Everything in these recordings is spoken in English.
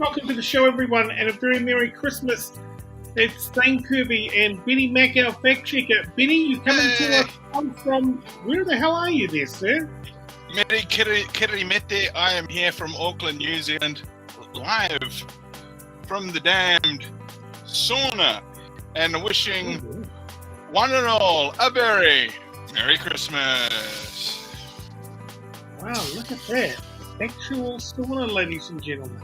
Welcome to the show, everyone, and a very Merry Christmas. It's Thane, Kirby, and Benny Mack, our fact checker. Benny, you coming to us from... Where the hell are you there, sir? Meri Kiri Mete, I am here from Auckland, New Zealand, live from the damned sauna, and wishing one and all a very Merry Christmas. Wow, look at that. Actual sauna, ladies and gentlemen.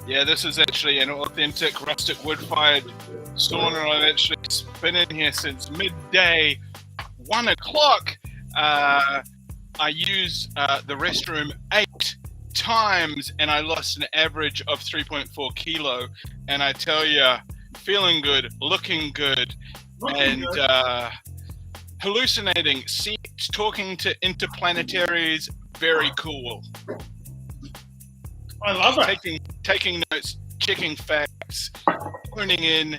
Yeah, this is actually an authentic rustic wood-fired sauna. I've actually been in here since midday, 1 o'clock. I used the restroom 8 times, and I lost an average of 3.4 kilo. And I tell you, feeling good, looking good, and hallucinating, talking to interplanetaries, very cool. I love it. Taking notes, checking facts, tuning in,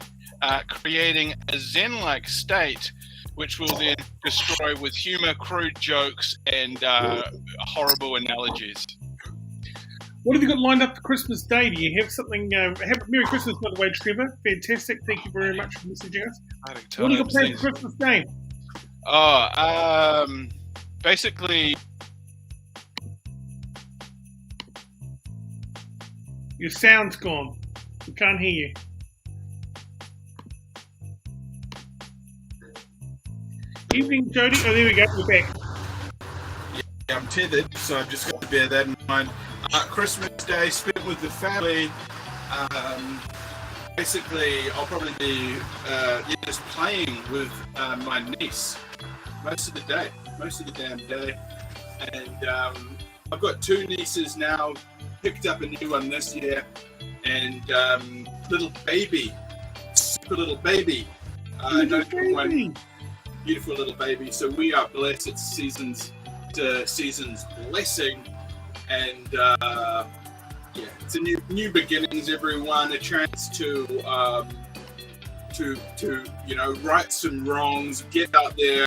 creating a Zen-like state, which will then destroy with humor, crude jokes, and horrible analogies. What have you got lined up for Christmas Day? Do you have something? Merry Christmas, by the way, Trevor. Fantastic. Thank you very much for messaging us. What do you got planned for Christmas Day? Basically... Your sound's gone. We can't hear you. Evening, Jody. Oh, there we go. We're back. Yeah, I'm tethered, so I've just got to bear that in mind. Christmas Day spent with the family. Basically, I'll probably be just playing with my niece most of the damn day. And I've got 2 nieces now. Picked up a new one this year, and little baby, super little baby, one beautiful little baby. So we are blessed. It's season's blessing, and it's a new beginnings. Everyone, a chance to right some wrongs, get out there,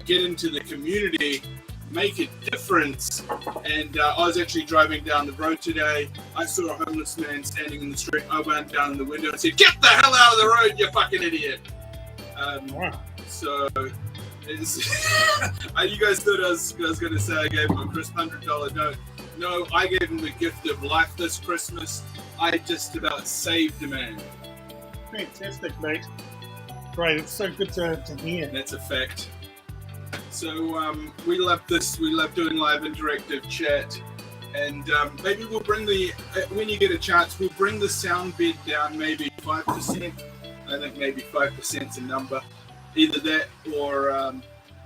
get into the community. Make a difference. And I was actually driving down the road today. I saw a homeless man standing in the street. I went down the window and said, "Get the hell out of the road, you fucking idiot!" So, you guys thought I was going to say I gave him a crisp $100 note. No, I gave him the gift of life this Christmas. I just about saved a man. Fantastic, mate. Great, it's so good to hear. That's a fact. So we love this. We love doing live interactive chat, and maybe we'll bring when you get a chance, we'll bring the sound bed down maybe 5%. I think maybe 5% is a number. Either that or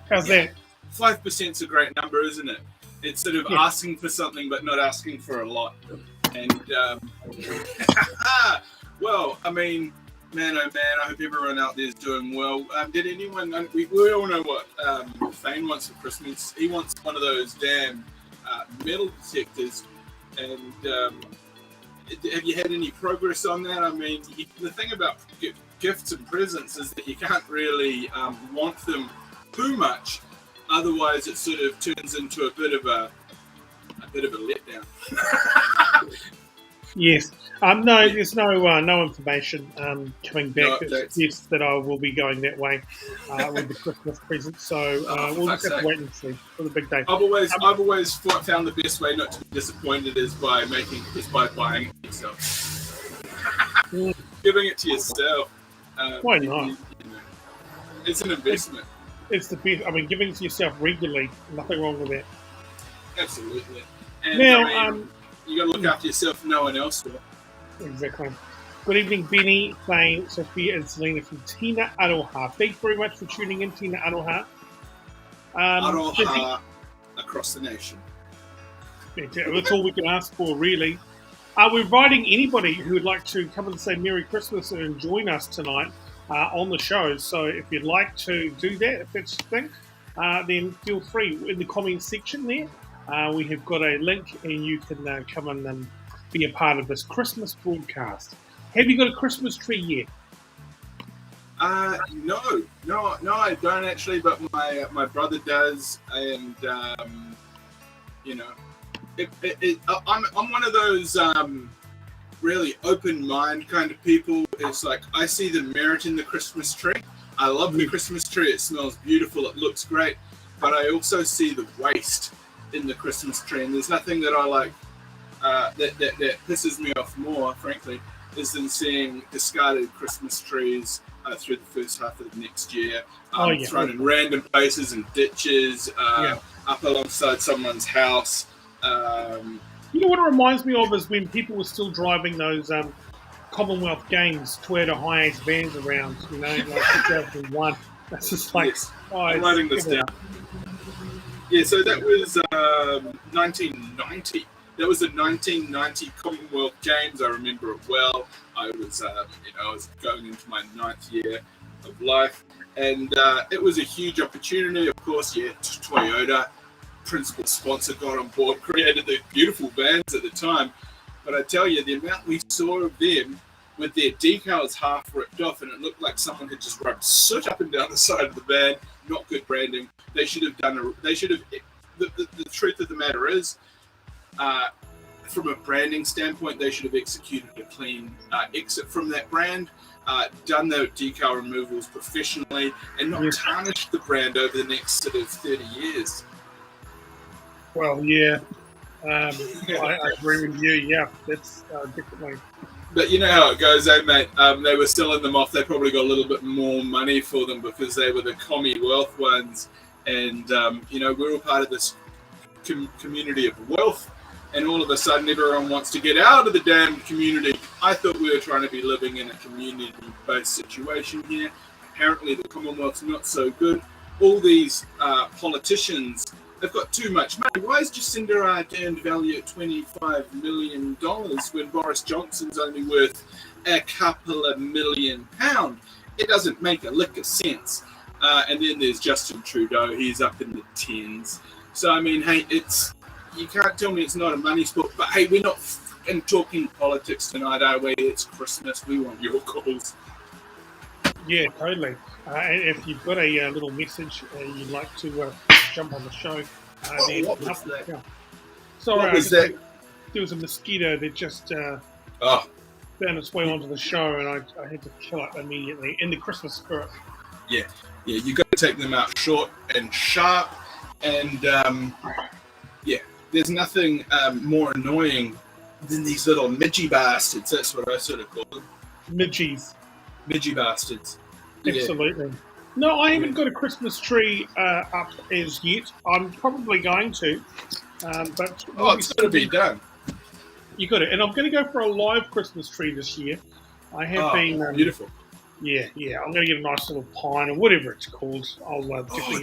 how's that? 5%'s a great number, isn't it? It's sort of asking for something but not asking for a lot. And well, I mean. Man, oh man, I hope everyone out there is doing well. Did anyone, we all know what Thane wants for Christmas. He wants one of those damn metal detectors. And have you had any progress on that? I mean, the thing about gifts and presents is that you can't really want them too much. Otherwise, it sort of turns into a bit of a letdown. Yes. No, there's no information coming back. It's just that I will be going that way with the Christmas present. So we'll just have to wait and see for the big day. I've always found the best way not to be disappointed is by buying it yourself. Giving it to yourself. Why not? It's an investment. It's the best. I mean, giving it to yourself regularly, nothing wrong with that. Absolutely. And now, you got to look after yourself. No one else will. Exactly. Good evening, Benny, Thane, Sophia, and Selena from Tina Aroha. Thanks very much for tuning in, Tina Aroha. Aroha across the nation. That's all we can ask for, really. We're inviting anybody who would like to come and say Merry Christmas and join us tonight on the show. So if you'd like to do that, if that's your thing, then feel free. In the comments section there, we have got a link and you can come and be a part of this Christmas broadcast. Have you got a Christmas tree yet? No, I don't actually, but my brother does, and I'm one of those really open mind kind of people. It's like I see the merit in the Christmas tree. I love the Christmas tree. It smells beautiful. It looks great. But I also see the waste in the Christmas tree, and there's nothing that I like that pisses me off more, frankly, is than seeing discarded Christmas trees through the first half of the next year, thrown in random places and ditches, up alongside someone's house. You know what it reminds me of is when people were still driving those Commonwealth Games Toyota Hiace vans around, you know, like 2001. That's just like, yes. I'm writing this down. Yeah, so that was 1990. That was the 1990 Commonwealth Games. I remember it well. I was, I was going into my 9th year of life, and it was a huge opportunity. Of course, Toyota, principal sponsor, got on board, created the beautiful vans at the time. But I tell you, the amount we saw of them with their decals half ripped off, and it looked like someone had just rubbed soot up and down the side of the van. Not good branding. They should have done. The truth of the matter is, from a branding standpoint, they should have executed a clean exit from that brand, done their decal removals professionally, and not tarnished the brand over the next sort of 30 years. Well, yeah. I agree with you. Yeah, that's definitely. But you know how it goes, mate? They were selling them off. They probably got a little bit more money for them because they were the Commonwealth ones. And, we're all part of this community of wealth. And all of a sudden, everyone wants to get out of the damn community. I thought we were trying to be living in a community-based situation here. Apparently, the Commonwealth's not so good. All these politicians, they've got too much money. Why is Jacinda Ardern valued at $25 million when Boris Johnson's only worth a couple of £1 million? It doesn't make a lick of sense. And then there's Justin Trudeau. He's up in the tens. So, I mean, hey, you can't tell me it's not a money sport. But, hey, we're not talking politics tonight, are we? It's Christmas. We want your calls. Yeah, totally. And if you've got a little message you'd like to jump on the show, what was that? Yeah. Sorry, what was that? There was a mosquito that just found its way onto the show, and I had to kill it immediately in the Christmas spirit. Yeah, you got to take them out short and sharp, and there's nothing more annoying than these little midgy bastards. That's what I sort of call them. Midgies. Midgy bastards. Absolutely. No, I haven't got a Christmas tree up as yet. I'm probably going to, but it's got to be done. You got it, and I'm going to go for a live Christmas tree this year. I have been beautiful. Yeah. I'm going to get a nice little pine or whatever it's called. I'll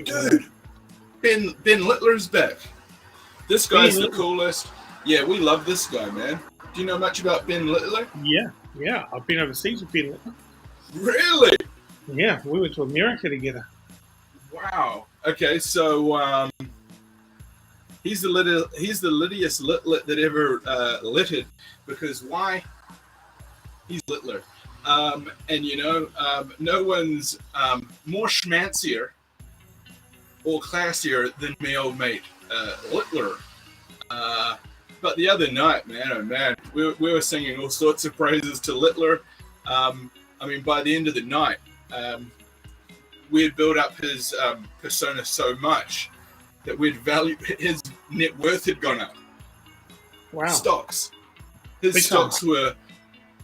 dude, Ben Littler's back. This guy's the coolest. Yeah, we love this guy, man. Do you know much about Ben Littler? Yeah. I've been overseas with Ben Littler. Really? Yeah, we went to America together. Wow. Okay, so he's the littiest litlet that ever littered, because why? He's Littler. No one's more schmancier or classier than my old mate Littler. But the other night, man, we were singing all sorts of praises to Littler. By the end of the night, we had built up his persona so much that his net worth had gone up. Wow. His stocks were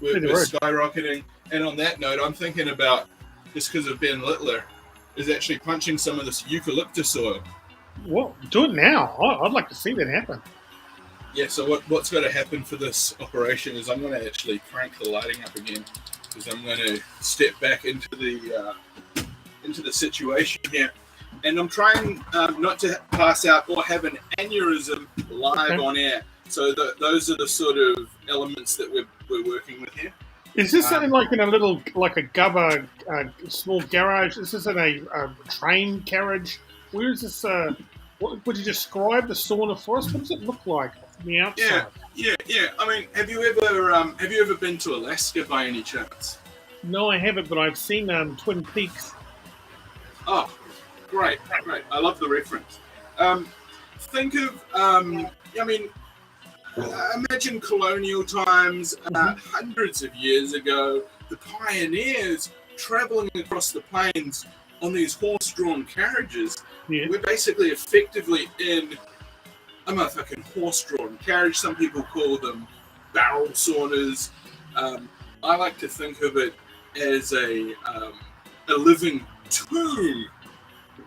skyrocketing. And on that note, I'm thinking about, just because of Ben Littler, is actually punching some of this eucalyptus oil. Well, do it now. I'd like to see that happen. Yeah, so what's going to happen for this operation is I'm going to actually crank the lighting up again, because I'm going to step back into the situation here. And I'm trying not to pass out or have an aneurysm live on air. So those are the sort of elements that we're working with here. Is this something like in a little, like a gubba, small garage? Is this in a train carriage? Where is this? Would you describe the sauna for us? What does it look like from the outside? Yeah. I mean, have you ever been to Alaska by any chance? No, I haven't, but I've seen Twin Peaks. Oh, great. I love the reference. Think of, Imagine colonial times, hundreds of years ago, the pioneers traveling across the plains on these horse-drawn carriages. Yeah. We're basically effectively in a motherfucking horse-drawn carriage. Some people call them barrel sorters. I like to think of it as a living tomb,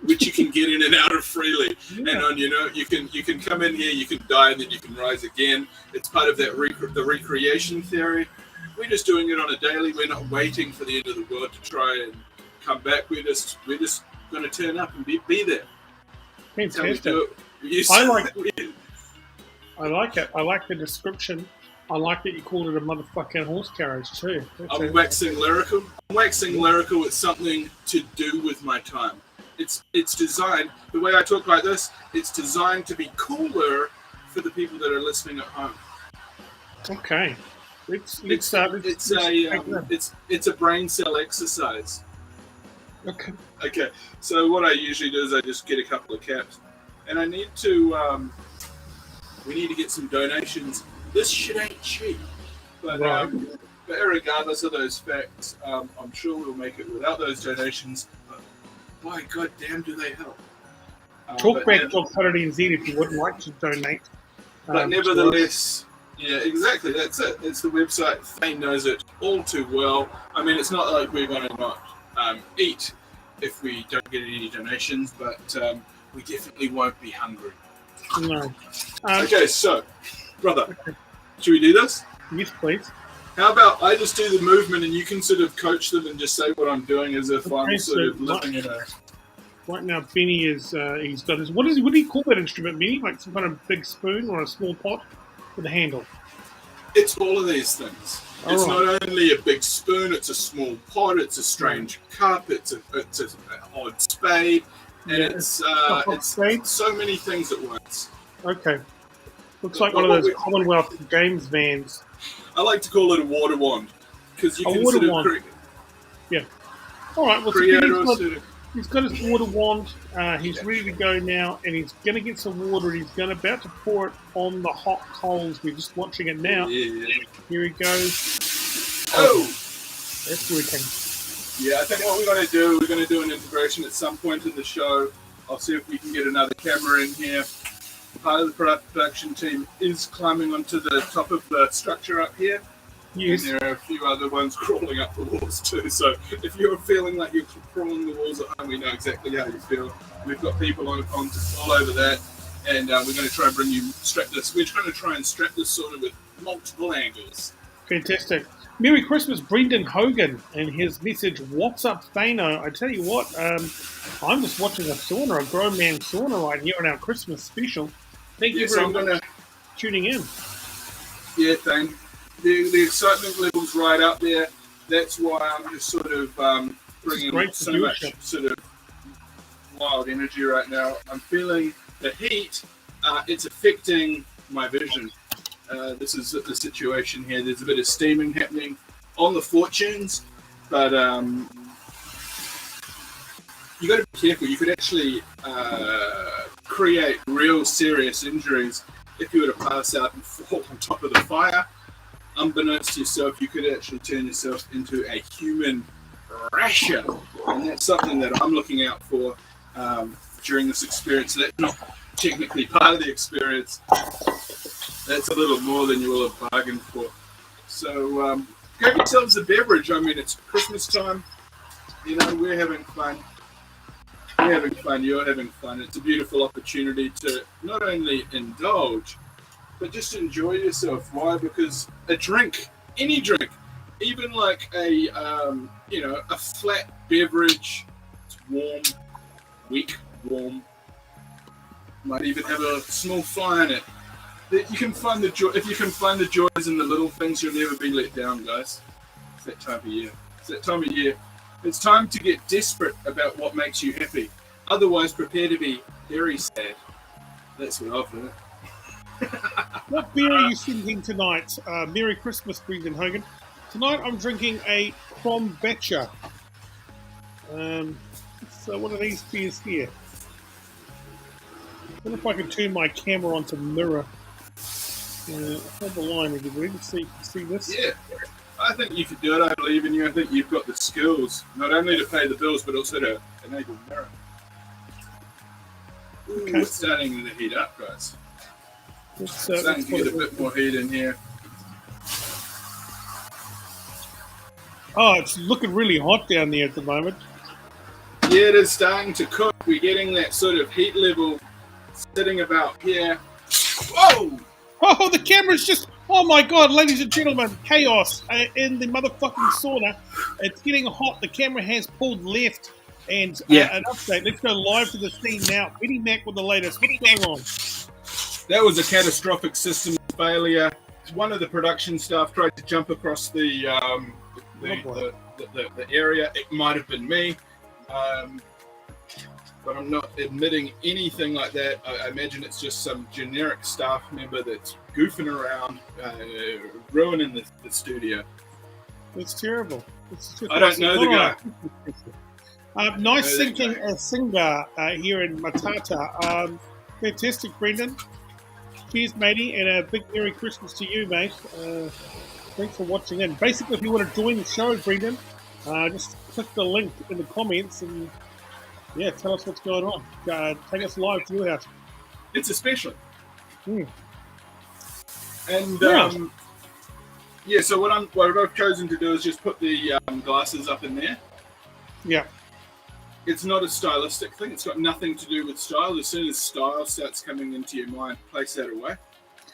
which you can get in and out of freely. Yeah. And you can come in here, you can die, and then you can rise again. It's part of that the recreation theory. We're just doing it on a daily. We're not waiting for the end of the world to try and come back. We're just going to turn up and be there. That's how we Fantastic. do it. I like it. I like the description. I like that you called it a motherfucking horse carriage too. I'm waxing lyrical. It's something to do with my time. It's designed, the way I talk like this, it's designed to be cooler for the people that are listening at home. Okay. It's a brain cell exercise. Okay. Okay, so what I usually do is I just get a couple of caps, and I need to. We need to get some donations. This shit ain't cheap, but regardless of those facts, I'm sure we'll make it without those donations. But by goddamn, do they help? Talkback.co.nz if you wouldn't like to donate. But nevertheless. Yeah, exactly. That's it. It's the website. Thane knows it all too well. I mean, it's not like we're going to not eat if we don't get any donations, but we definitely won't be hungry. No. Okay, so, brother, should we do this? Yes, please. How about I just do the movement and you can sort of coach them and just say what I'm doing as if I'm sort of living in a... Right now, Benny is, he's got his... What do you call that instrument, Benny? Like some kind of big spoon or a small pot? With a handle. It's all of these things. It's not only a big spoon, it's a small pot, it's a strange cup, it's an odd spade, and it's so many things at once. Okay. Looks like one of those Commonwealth Games vans. I like to call it a water wand, because you can sort of... Yeah. Alright, well, he's got his water wand, he's ready to go now, and he's going to get some water, and he's about to pour it on the hot coals. We're just watching it now. Yeah. Here he goes. Oh! That's working. Yeah, I think what we're going to do an integration at some point in the show. I'll see if we can get another camera in here. Part of the production team is climbing onto the top of the structure up here. Yes. And there are a few other ones crawling up the walls too. So if you're feeling like you're crawling the walls at home, we know exactly how you feel. We've got people on all over that, and we're going to try and We're trying to try and strap this sort of with multiple angles. Fantastic. Merry Christmas, Brendan Hogan, and his message, "What's up, Thano?" I tell you what, I'm just watching a sauna, a grown man sauna right here on our Christmas special. Thank you very much for tuning in. Yeah, Thane. The excitement level's right up there. That's why I'm just sort of bringing so much sort of wild energy right now. I'm feeling the heat. It's affecting my vision. This is the situation here. There's a bit of steaming happening on the fortunes, but you got to be careful. You could actually create real serious injuries if you were to pass out and fall on top of the fire. Unbeknownst to yourself, you could actually turn yourself into a human rasher, and that's something that I'm looking out for during this experience. That's not technically part of the experience. That's a little more than you will have bargained for. So grab yourselves a beverage. I mean, it's Christmas time. You know, we're having fun. We're having fun. You're having fun. It's a beautiful opportunity to not only indulge, but just enjoy yourself. Why? Because a drink, any drink, even like a flat beverage, it's warm, weak, warm. Might even have a small fly in it. You can find the joy. If you can find the joys in the little things, you'll never be let down, guys. It's that time of year. It's that time of year. It's time to get desperate about what makes you happy. Otherwise, prepare to be very sad. That's what I've learned. What beer are you drinking tonight? Merry Christmas, Brendan Hogan. Tonight I'm drinking a Krombacher. So one of these beers here. I wonder if I can turn my camera onto mirror. Hold the line, everybody, to see this. Yeah, I think you could do it. I believe in you. I think you've got the skills, not only to pay the bills, but also to enable merit. Ooh, Okay. It's starting to heat up, guys. Let's Starting to get a bit more heat in here. Oh, it's looking really hot down there at the moment. Yeah, it is starting to cook. We're getting that sort of heat level sitting about here. Whoa! Oh, the camera's just... Oh, my God, ladies and gentlemen, chaos in the motherfucking sauna. It's getting hot. The camera has pulled left. And an update. Let's go live to the scene now. Benny Mack with the latest. What's going on? That was a catastrophic system failure. One of the production staff tried to jump across the area. It might have been me. But I'm not admitting anything like that. I imagine it's just some generic staff member that's goofing around, ruining the studio. It's terrible. I don't know the guy. Nice thinking singer here in Matata. Fantastic, Brendan. Cheers, matey, and a big Merry Christmas to you, mate. Thanks for watching in. Basically, if you want to join the show, Brendan, just click the link in the comments and tell us what's going on. Take us live to your house. It's a special. Hmm. And so what I've chosen to do is just put the glasses up in there. Yeah. It's not a stylistic thing. It's got nothing to do with style. As soon as style starts coming into your mind, place that away.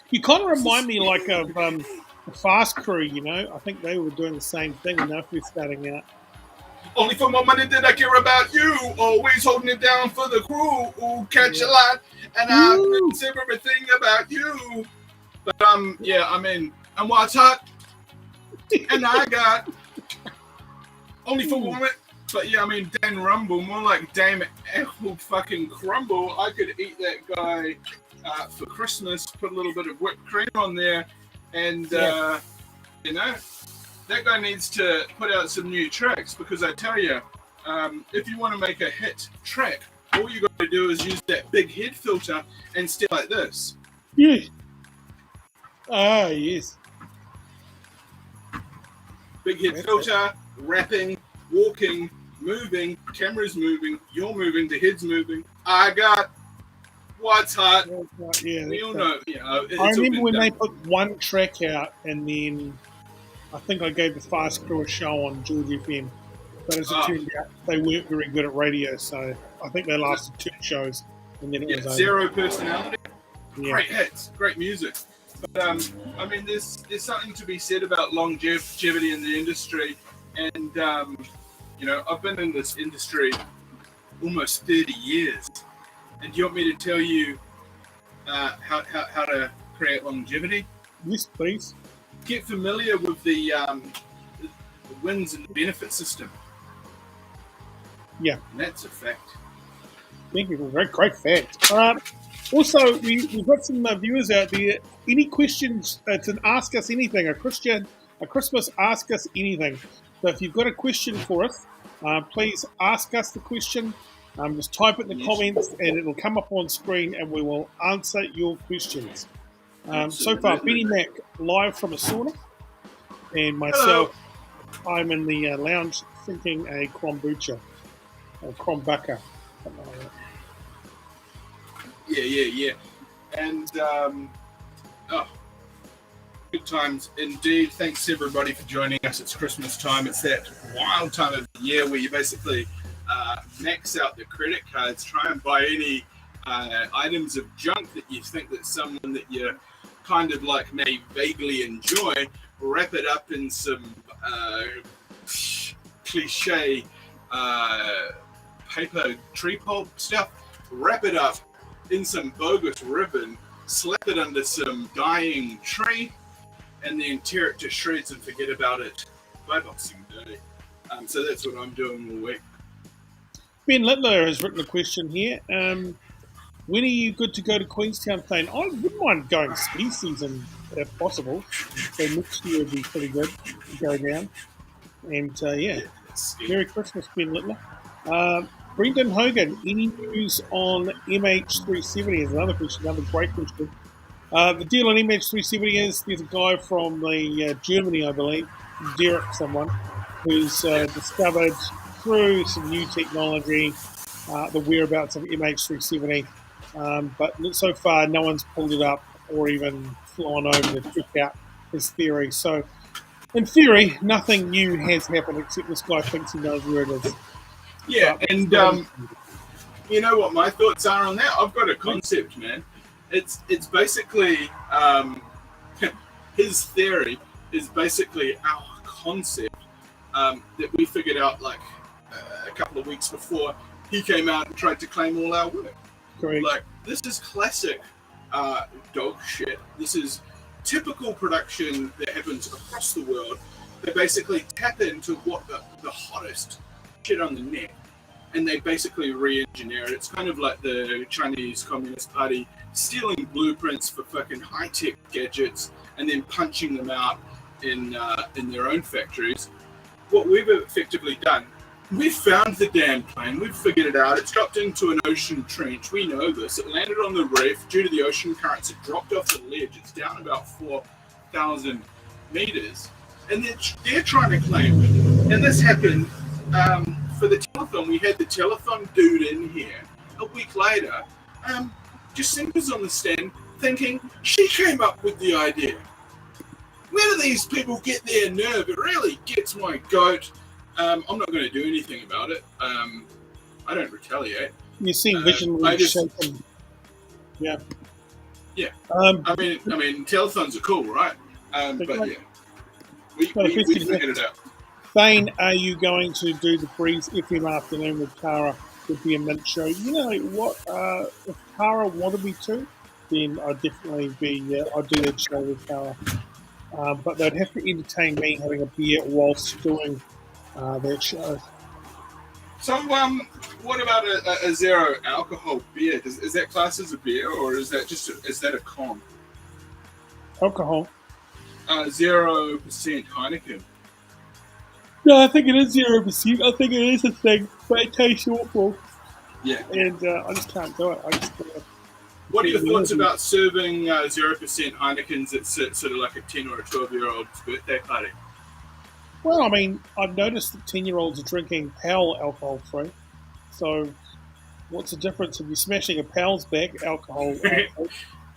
You kind of remind me like of the Fast Crew, you know. I think they were doing the same thing when they were starting out. Only for my money did I care about you. Always holding it down for the crew. Ooh, catch a lot. And I consider everything about you. But I'm what's hot. And I got only for woman. But Dan Rumble, more like Dame Apple fucking Crumble. I could eat that guy for Christmas, put a little bit of whipped cream on there, and that guy needs to put out some new tracks, because I tell you, if you want to make a hit track, all you got to do is use that big head filter and step like this. Yes. Ah, yes. Big head filter, rapping, walking, moving, camera's moving, you're moving, the head's moving. I got what's hot. Yeah, we all know. I remember when they put one track out, and then I think I gave the Fast Crew a show on George FM. But as it turned out, they weren't very good at radio, so I think they lasted 2 shows, and then it was zero over. personality. Yeah. Great hits, great music. But there's something to be said about longevity in the industry, and I've been in this industry almost 30 years, and do you want me to tell you how to create longevity? Yes, please. Get familiar with the wins and benefit system. Yeah. And that's a fact. Thank you. Great fact. Also, we've got some viewers out there. Any questions? It's an Ask Us Anything, a Christmas Ask Us Anything. So if you've got a question for us, please ask us the question. Just type it in the comments, and it'll come up on screen, and we will answer your questions. So far, Benny Mack live from a sauna, and myself, I'm in the lounge thinking a kombucha, or krombucha, something like that. Yeah. And good times indeed. Thanks everybody for joining us. It's Christmas time. It's that wild time of the year where you basically max out the credit cards, try and buy any items of junk that you think that someone that you kind of like may vaguely enjoy, wrap it up in some cliche paper tree pulp stuff, wrap it up in some bogus ribbon, slap it under some dying tree, and then tear it to shreds and forget about it by Boxing Day. So that's what I'm doing all week. Ben Littler has written a question here. When are you good to go to Queenstown, Thane? I wouldn't mind going ski season if possible. So next year would be pretty good to go down. And Merry Christmas, Ben Littler. Brendan Hogan, any news on MH370 is another question, another great question. The deal on MH370 is there's a guy from Germany, I believe, Derek, someone, who's discovered through some new technology the whereabouts of MH370. But so far, no one's pulled it up or even flown over to check out his theory. So, in theory, nothing new has happened except this guy thinks he knows where it is. Yeah, and you know what my thoughts are on that? I've got a concept, man. It's basically his theory is basically our concept that we figured out like a couple of weeks before he came out and tried to claim all our work. Correct. Like, this is classic dog shit. This is typical production that happens across the world. They basically tap into what the hottest shit on the net, and they basically re-engineer it. It's kind of like the Chinese Communist Party stealing blueprints for fucking high-tech gadgets and then punching them out in their own factories. What we've effectively done, we've found the damn plane, we've figured it out, it's dropped into an ocean trench, we know this, it landed on the reef, due to the ocean currents, it dropped off the ledge, it's down about 4,000 meters, and they're trying to claim it. And this happened for the telethon. We had the telethon dude in here a week later. Jacinta's on the stand thinking she came up with the idea. Where do these people get their nerve? It really gets my goat. I'm not going to do anything about it. I don't retaliate. You seem visionary shaken. Yeah. Yeah. I mean, telethons are cool, right? But yeah, we figured it out. Thane, are you going to do the Breeze FM afternoon with Tara? Would be a mint show. You know what? If Tara wanted me to, then I'd definitely be. I'd do that show with Tara. But they'd have to entertain me having a beer whilst doing that show. So, what about a zero alcohol beer? Is that classed as a beer, or is that is that a con? Alcohol. 0% Heineken. No, I think it is 0%. I think it is a thing, but it tastes awful. Yeah. And I just can't do it. What are your thoughts about serving 0% Heinekens at sort of like a 10 or a 12-year-old's birthday party? Well, I mean, I've noticed that 10-year-olds are drinking Pal alcohol-free. So, what's the difference if you're smashing a Pal's back, alcohol?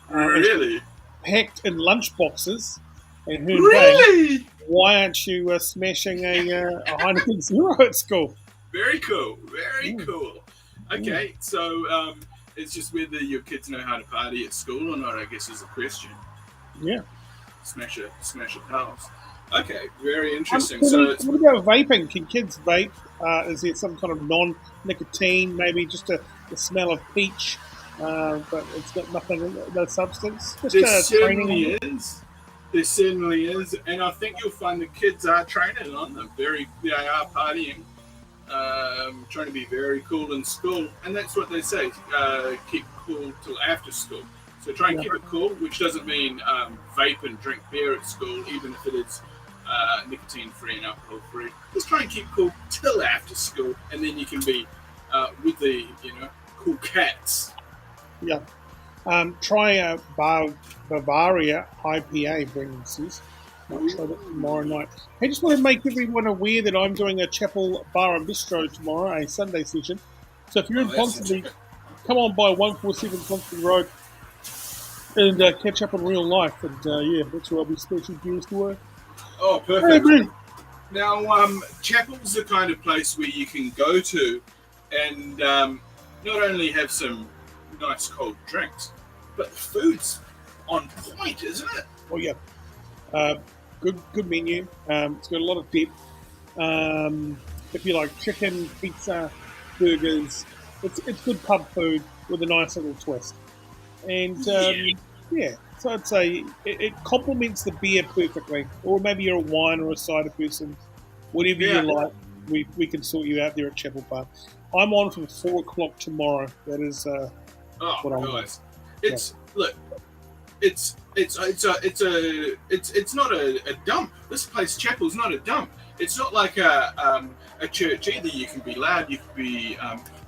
Really? Packed in lunch boxes. And really? Why aren't you smashing a Heineken Zero at school? Very cool. Very cool. Okay, so it's just whether your kids know how to party at school or not, I guess, is the question. Yeah. Smash a Pals. Okay, very interesting. What about vaping? Can kids vape? Is there some kind of non-nicotine, maybe just the smell of peach, but it's got nothing, no substance? There certainly is. There certainly is, and I think you'll find the kids are training on them. They are partying, trying to be very cool in school, and that's what they say. Keep cool till after school. So try and keep it cool, which doesn't mean vape and drink beer at school, even if it is nicotine-free and alcohol-free. Just try and keep cool till after school, and then you can be with the cool cats. Yeah. Try a Bavaria IPA, Brendan says. I'll try that tomorrow night. I just want to make everyone aware that I'm doing a Chapel Bar and Bistro tomorrow, a Sunday session. So if you're in Ponsonby, come on by 147 Ponsonby Road and catch up in real life. And that's where I'll be special dues to work. Oh, perfect. Hey, now, Chapel's the kind of place where you can go to and not only have some nice cold drinks, but the food's on point, isn't it? Oh yeah, good menu. It's got a lot of depth. If you like chicken, pizza, burgers, it's good pub food with a nice little twist. And so I'd say it complements the beer perfectly. Or maybe you're a wine or a cider person, whatever you like. We can sort you out there at Chapel Bar. I'm on from 4 o'clock tomorrow. That is. Guys, look, it's not a dump. This place, Chapel's not a dump. It's not like a church either. You can be loud, you can be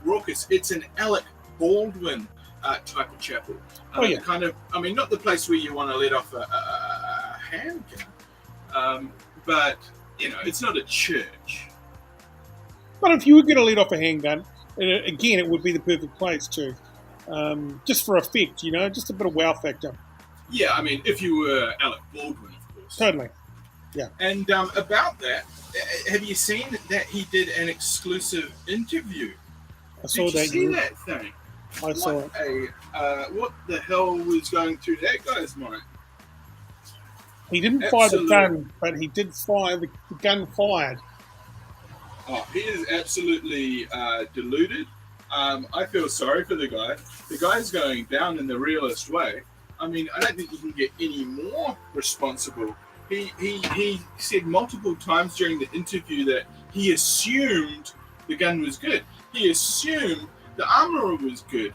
raucous. It's an Alec Baldwin type of chapel. Yeah. Kind of, I mean, not the place where you want to let off a handgun, but, you know, it's not a church. But if you were going to let off a handgun, again, it would be the perfect place too. Just for effect, you know, just a bit of wow factor. Yeah, I mean, if you were Alec Baldwin, of course. Totally. Yeah. And about that, have you seen that he did an exclusive interview? I saw Did you that. see that thing? I saw it. What the hell was going through that guy's mind? He didn't fire the gun, but he did fire the gun fired. Oh, he is absolutely deluded. I feel sorry for the guy. The guy's going down in the realest way. I mean, I don't think you can get any more responsible. He said multiple times during the interview that he assumed the gun was good. He assumed the armorer was good.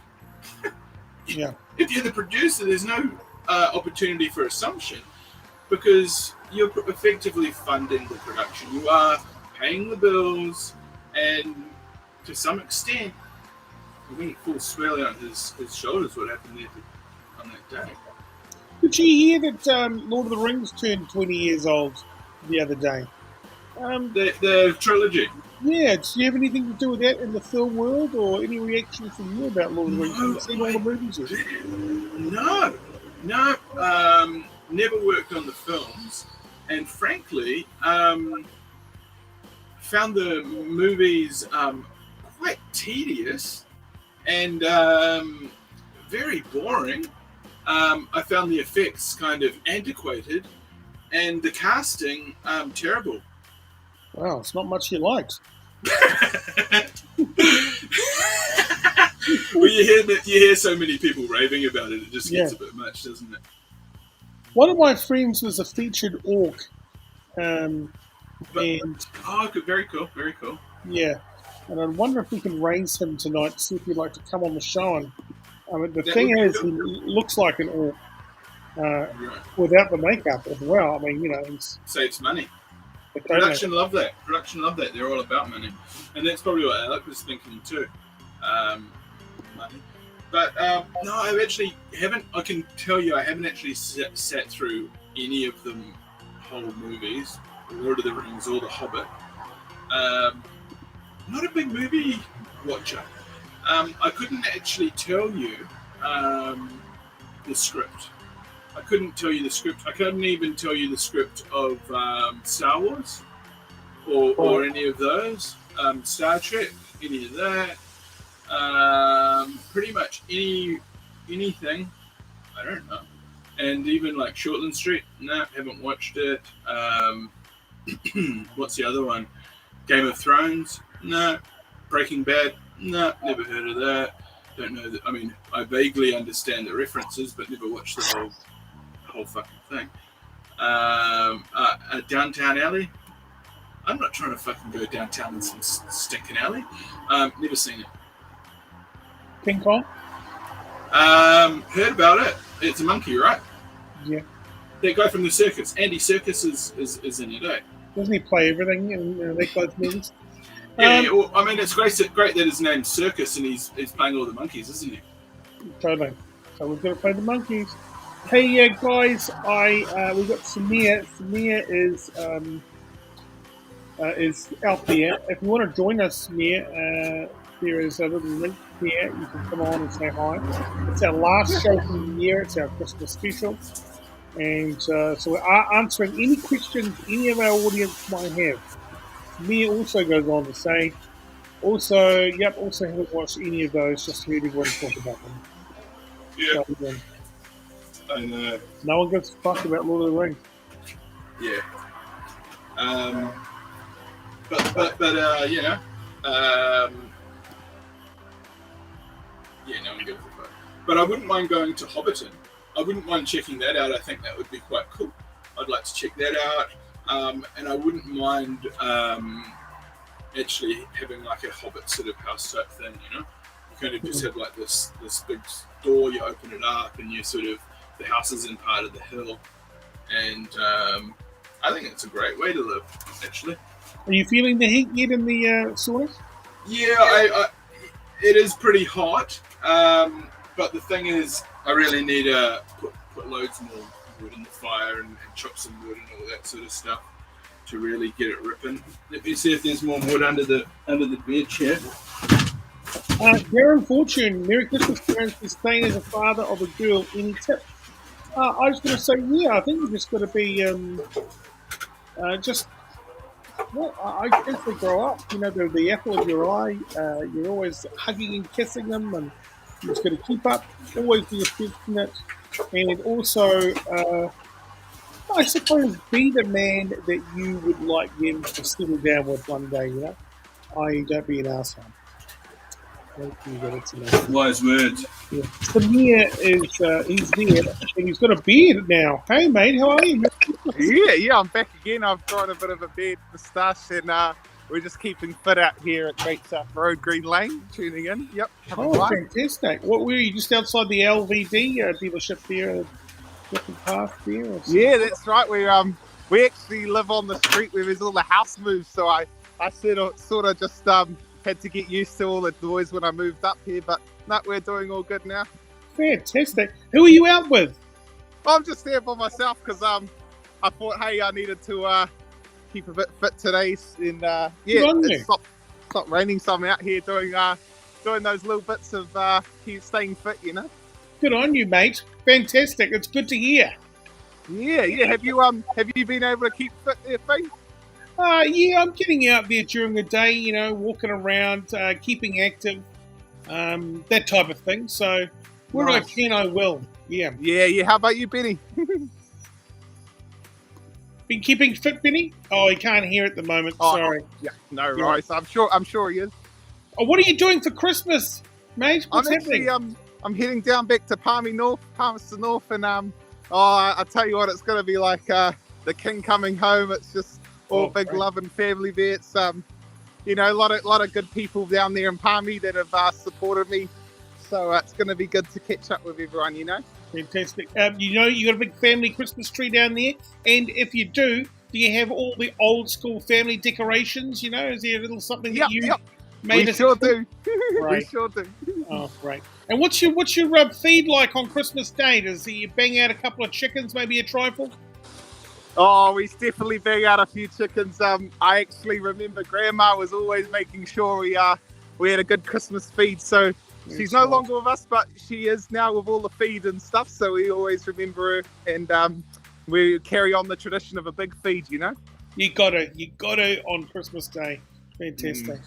Yeah. If you're the producer, there's no opportunity for assumption because you're effectively funding the production. You are paying the bills, and to some extent, he went full swirly on his shoulders. What happened there on that day? Did you hear that Lord of the Rings turned 20 years old the other day? The trilogy. Yeah, do you have anything to do with that in the film world, or any reaction from you about Lord of the Rings? Have you seen all the movies yet? No. Never worked on the films, and frankly, found the movies quite tedious and very boring. I found the effects kind of antiquated, and the casting terrible. Wow, it's not much you liked. Well, you hear so many people raving about it. It just gets a bit much, doesn't it? One of my friends was a featured orc, very cool, very cool. Yeah, and I wonder if we can raise him tonight to see if he'd like to come on the show. And the thing is, he looks like an orc without the makeup as well. I mean, you know, he's saves money. Production love that. They're all about money, and that's probably what Alec was thinking too. Money. But no, I haven't. I can tell you, I haven't actually sat through any of the whole movies, Lord of the Rings or The Hobbit. Not a big movie watcher. I couldn't actually tell you the script. I couldn't tell you the script. I couldn't even tell you the script of Star Wars or any of those. Star Trek, any of that. Pretty much anything. I don't know. And even like Shortland Street, no, haven't watched it. What's the other one? Game of Thrones, no. Breaking Bad, no, never heard of that. Don't know that. I mean, I vaguely understand the references, but never watched the whole fucking thing. Downtown Alley. I'm not trying to fucking go downtown in some stinking alley. Never seen it. King Kong? Heard about it. It's a monkey, right? Yeah. That guy from the circus, Andy Serkis, is in it, eh? Doesn't he play everything in they both movies? Yeah, well, I mean, it's great that his name's Circus and he's playing all the monkeys, isn't he? Totally. So we've got to play the monkeys. Hey, guys, we've got Samir. Samir is out there. If you want to join us, Samir, there is a little link here. You can come on and say hi. It's our last show for the year. It's our Christmas special. And so we're answering any questions any of our audience might have. Mia also goes on to say, also haven't watched any of those, just heard everyone talk about them. Yeah. So, I know. No one gives a fuck about Lord of the Rings. Yeah. But you know, yeah, no one gives a fuck. But I wouldn't mind going to Hobbiton. I wouldn't mind checking that out. I think that would be quite cool. I'd like to check that out. And I wouldn't mind actually having like a Hobbit sort of house type thing, you know? You kind of just have like this big door, you open it up, and you sort of, the house is in part of the hill. And I think it's a great way to live, actually. Are you feeling the heat yet in the saunas? Yeah, it is pretty hot. But the thing is, I really need to put loads more wood in the fire and chop some wood and all that sort of stuff to really get it ripping. Let me see if there's more wood under the bed here. Darren Fortune, Merry Christmas, parents. Thane is a father of a girl. Any tips? I was going to say, I think you've just got to be I guess they grow up. You know, they're the apple of your eye. You're always hugging and kissing them, and you just got to keep up. Always be affectionate, and also, I suppose, be the man that you would like them to settle down with one day. You know, don't be an asshole. Wise words. Yeah. Samir he's there, and he's got a beard now. Hey, mate, how are you? Yeah, I'm back again. I've got a bit of a beard moustache, and we're just keeping fit out here at Great South Road, Green Lane, tuning in. Yep. Fantastic. What were you, just outside the LVD dealership there? Different path there? Yeah, that's right. We actually live on the street where there's all the house moves, so I sort of just had to get used to all the noise when I moved up here, but we're doing all good now. Fantastic. Who are you out with? I'm just there by myself because I thought, hey, I needed to keep a bit fit today, and it stopped raining, so I'm out here doing those little bits of keep staying fit, you know. Good on you, mate. Fantastic. It's good to hear. Yeah. Have you been able to keep fit there, Thane? I'm getting out there during the day, you know, walking around, keeping active, that type of thing. So when I can, I will. Yeah. How about you, Benny? Been keeping fit, Benny? Oh, he can't hear at the moment. Sorry. Yeah, no worries. I'm sure he is. Oh, what are you doing for Christmas, mate? What's happening? I'm heading down back to Palmerston North, and I tell you what, it's going to be like the king coming home. It's just all big love and family there. It's a lot of good people down there in Palmy that have supported me. So it's going to be good to catch up with everyone, you know. Fantastic. You got a big family Christmas tree down there, and if you do you have all the old school family decorations? You know, is there a little something that you made? We sure do. Right. We sure do. Oh, great. And what's your feed like on Christmas Day? Does you bang out a couple of chickens, maybe a trifle? Oh, we definitely bang out a few chickens. I actually remember Grandma was always making sure we had a good Christmas feed. So she's no longer with us, but she is now with all the feed and stuff. So we always remember her, and we carry on the tradition of a big feed. You know, you got to on Christmas Day. Fantastic.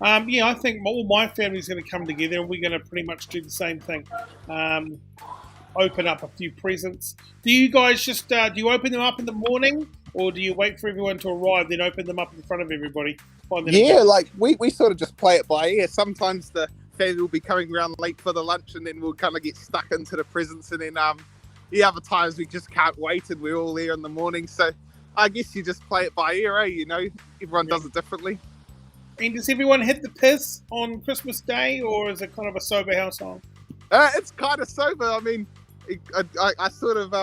I think all my family's going to come together, and we're going to pretty much do the same thing. Open up a few presents. Do you guys just do you open them up in the morning, or do you wait for everyone to arrive then open them up in front of everybody? Like we sort of just play it by ear. Sometimes the family will be coming around late for the lunch, and then we'll kind of get stuck into the presents, and then other times we just can't wait and we're all there in the morning. So I guess you just play it by ear, you know. Everyone does it differently. And does everyone hit the piss on Christmas Day, or is it kind of a sober household? It's kind of sober. I mean, I sort of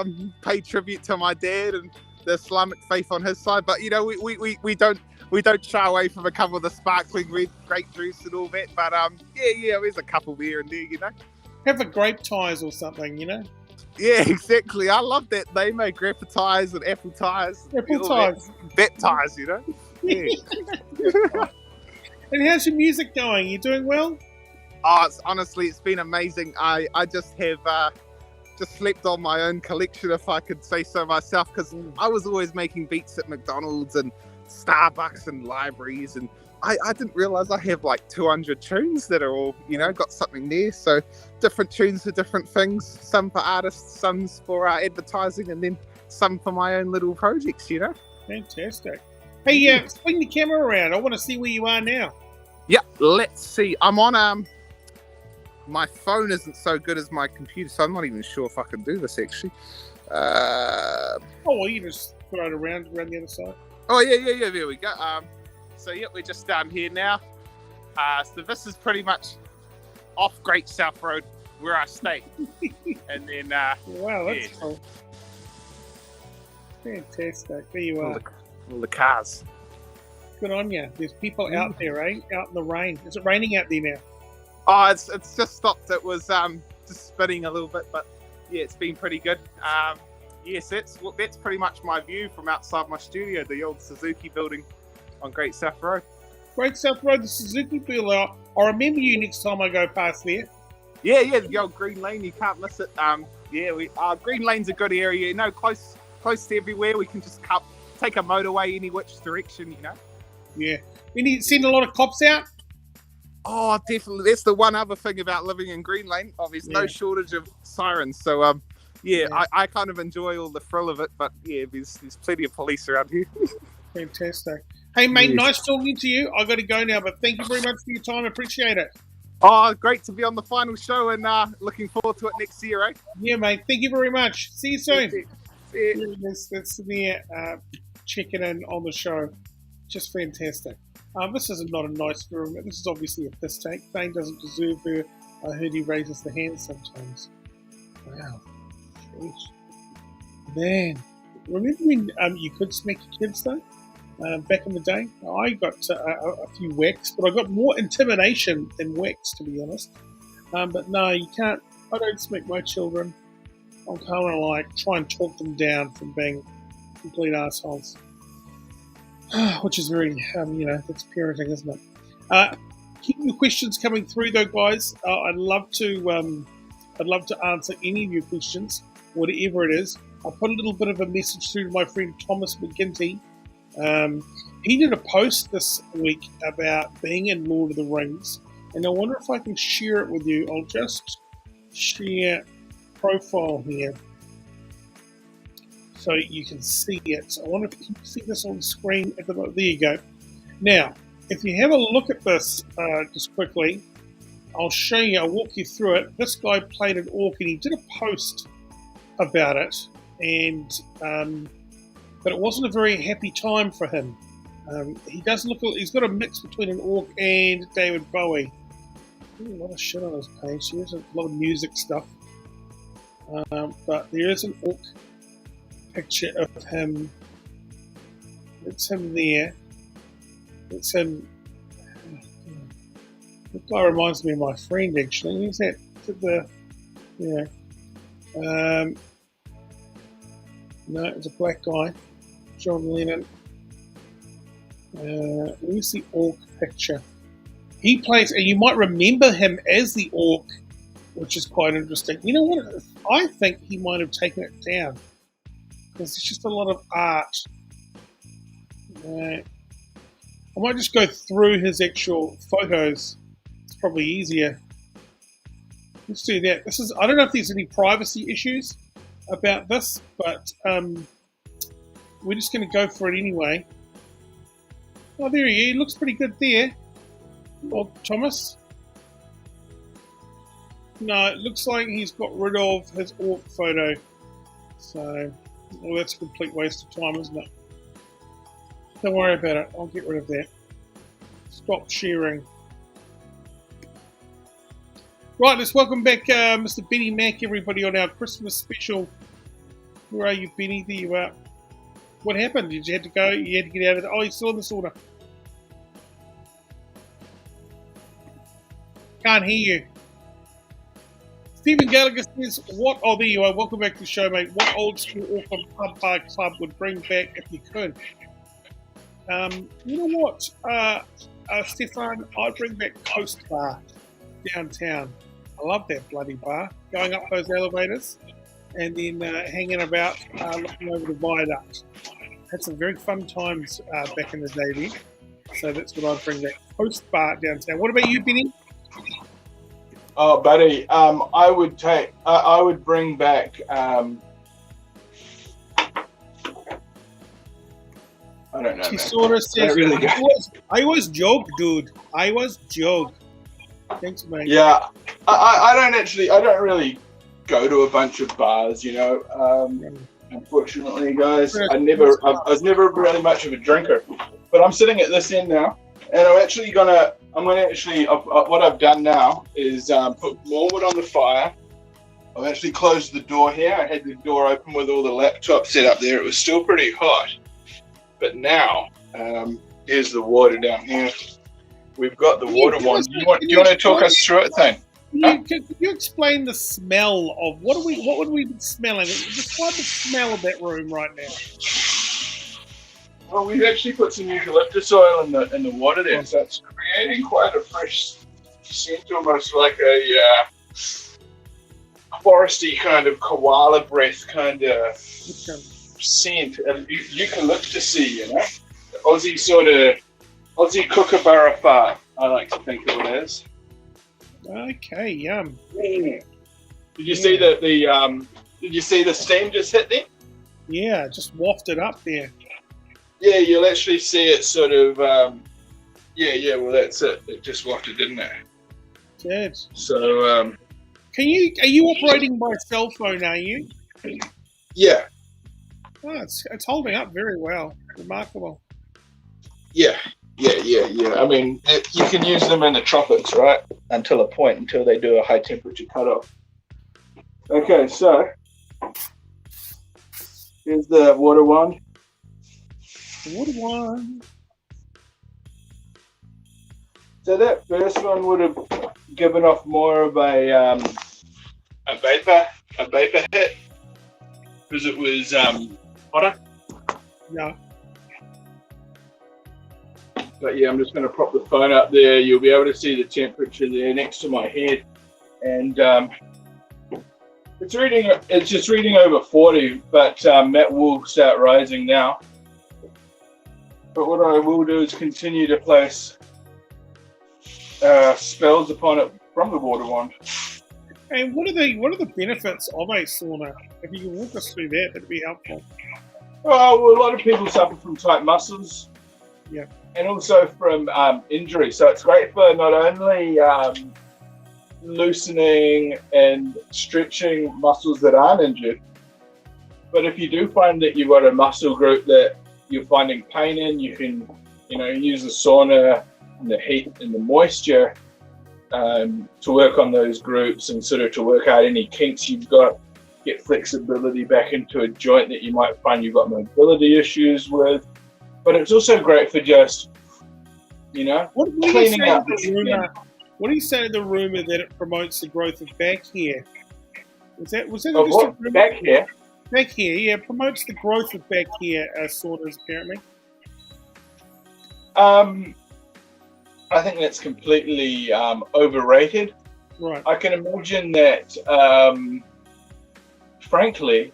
pay tribute to my dad and the Islamic faith on his side, but you know, we don't shy away from a couple of the sparkling red grape juice and all that. But there's a couple here and there, you know. Have a grape ties or something, you know. Yeah, exactly. I love that they make grape ties and apple ties. Apple ties. That ties, you know. Yeah. And how's your music going? You doing well? Oh, it's been amazing. I just have just slept on my own collection, if I could say so myself, because I was always making beats at McDonald's and Starbucks and libraries, and I didn't realize I have like 200 tunes that are all, you know, got something there. So different tunes for different things, some for artists, some for advertising, and then some for my own little projects, you know. Fantastic. Hey, swing the camera around. I want to see where you are now. Yeah, let's see. I'm on my phone isn't so good as my computer, so I'm not even sure if I can do this actually. You just throw it around the other side. Oh yeah, there we go. We're just down here now. So this is pretty much off Great South Road where I stay. And then wow, that's cool. Fantastic. There you are. All the cars. Good on you. There's people out there, eh? Out in the rain. Is it raining out there now? Oh, it's just stopped. It was just spinning a little bit, but yeah, it's been pretty good. Yes, that's pretty much my view from outside my studio, the old Suzuki building on Great South Road. Great South Road, the Suzuki building. I'll remember you next time I go past there. Yeah, the old Green Lane, you can't miss it. Green Lane's a good area, close to everywhere. We can just take a motorway any which direction, Yeah. You need to send a lot of cops out? Oh, definitely. That's the one other thing about living in Green Lane. Oh, there's no shortage of sirens. So, I kind of enjoy all the thrill of it. But, yeah, there's plenty of police around here. Fantastic. Hey, mate, nice talking to you. I've got to go now, but thank you very much for your time. I appreciate it. Oh, great to be on the final show and looking forward to it next year, eh? Yeah, mate. Thank you very much. See you soon. See you. That's me checking in on the show. Just fantastic. This is not a nice room. This is obviously a piss take. Thane doesn't deserve her. I heard he raises the hand sometimes. Wow. Jeez. Man. Remember when you could smack your kids, though? Back in the day? I got a few whacks, but I got more intimidation than whacks, to be honest. But no, you can't. I don't smack my children. I'm kind of like try and talk them down from being complete assholes. Which is very, that's parenting, isn't it? Keep your questions coming through, though, guys. I'd love to answer any of your questions, whatever it is. I put a little bit of a message through to my friend Thomas McGinty. He did a post this week about being in Lord of the Rings, and I wonder if I can share it with you. I'll just share profile here, so you can see it. So I wonder if you can see this on the screen at the moment. There you go. Now, if you have a look at this just quickly, I'll show you, I'll walk you through it. This guy played an orc and he did a post about it, and but it wasn't a very happy time for him. He does look, he's got a mix between an orc and David Bowie. A lot of shit on his page. There's a lot of music stuff. But there is an orc picture of him. It's him there. It's him. The guy reminds me of my friend, actually. Who's that? No, it's a black guy. John Lennon. Where's the orc picture? He plays, and you might remember him as the orc, which is quite interesting. You know what? I think he might have taken it down, because it's just a lot of art. I might just go through his actual photos. It's probably easier. Let's do that. I don't know if there's any privacy issues about this, but we're just going to go for it anyway. Oh, there he is. He looks pretty good there. Oh, Thomas. No, it looks like he's got rid of his orc photo. So, well, that's a complete waste of time, isn't it? Don't worry about it. I'll get rid of that. Stop sharing. Right, let's welcome back Mr. Benny Mack, everybody, on our Christmas special. Where are you, Benny? There you are. What happened? Did you have to go? You had to get out of the... Oh, you're still in the sauna. Can't hear you. Stephen Gallagher says, what... Oh, there you are. Welcome back to the show, mate. What old school Auckland pub bar club would bring back if you could? You know what, Stefan? I'd bring back Coast Bar downtown. I love that bloody bar. Going up those elevators and then hanging about, looking over the viaduct. Had some very fun times back in the day there. So that's what I'd bring back. Coast Bar downtown. What about you, Benny? Oh, buddy, I would bring back. I don't know. She sort of says, really I was joke, dude. I was joke. Thanks, mate. Yeah, I don't really go to a bunch of bars, Unfortunately, guys, I was never really much of a drinker. But I'm sitting at this end now, and what I've done now is put more wood on the fire. I've actually closed the door here. I had the door open with all the laptops set up there. It was still pretty hot. But now, here's the water down here. We've got the water one. Do you want to talk us through it, Thane? Can you explain the smell of what would we be smelling? Describe the smell of that room right now. Well, we've actually put some eucalyptus oil in the water there, so it's creating quite a fresh scent, almost like a foresty kind of koala breath kind of scent, eucalyptusy, you know, Aussie kookaburra fart, I like to think of it as. Okay, yum. Did you see that did you see the steam just hit there? Yeah, just wafted up there. Yeah, you'll actually see it sort of, well, that's it. It just wafted, didn't it? Good. So, are you operating by cell phone, are you? Yeah. Oh, it's holding up very well. Remarkable. Yeah. I mean, you can use them in the tropics, right? Until a point, until they do a high temperature cutoff. Okay, so here's the water wand. What one? So that first one would have given off more of a vapor hit because it was hotter. Yeah. But yeah, I'm just going to prop the phone up there. You'll be able to see the temperature there next to my head, and it's just reading over 40. But that will start rising now. But what I will do is continue to place spells upon it from the water wand. And what are the benefits of a sauna? If you can walk us through that, that'd be helpful. Well, a lot of people suffer from tight muscles. Yeah. And also from injury. So it's great for not only loosening and stretching muscles that aren't injured, but if you do find that you've got a muscle group that you're finding pain in, you can, use the sauna and the heat and the moisture to work on those groups and sort of to work out any kinks you've got, get flexibility back into a joint that you might find you've got mobility issues with. But it's also great for just, cleaning up the skin. What do you say to the rumor that it promotes the growth of back hair? Was that just what? a rumor? Back hair? Back hair, yeah, promotes the growth of back hair, saunas apparently. I think that's completely overrated. Right. I can imagine that, frankly,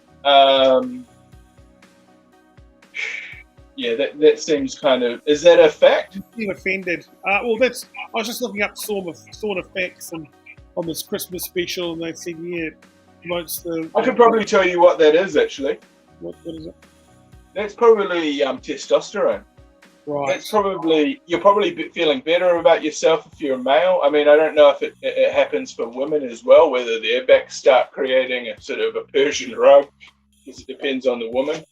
that seems kind of... Is that a fact? I'm being offended. I was just looking up sauna facts and on this Christmas special, and they said, it promotes the... I could probably tell you what that is, actually. What is it? That's probably testosterone. Right. That's probably... You're probably feeling better about yourself if you're a male. I mean, I don't know if it happens for women as well, whether their backs start creating a sort of a Persian rug, because it depends on the woman.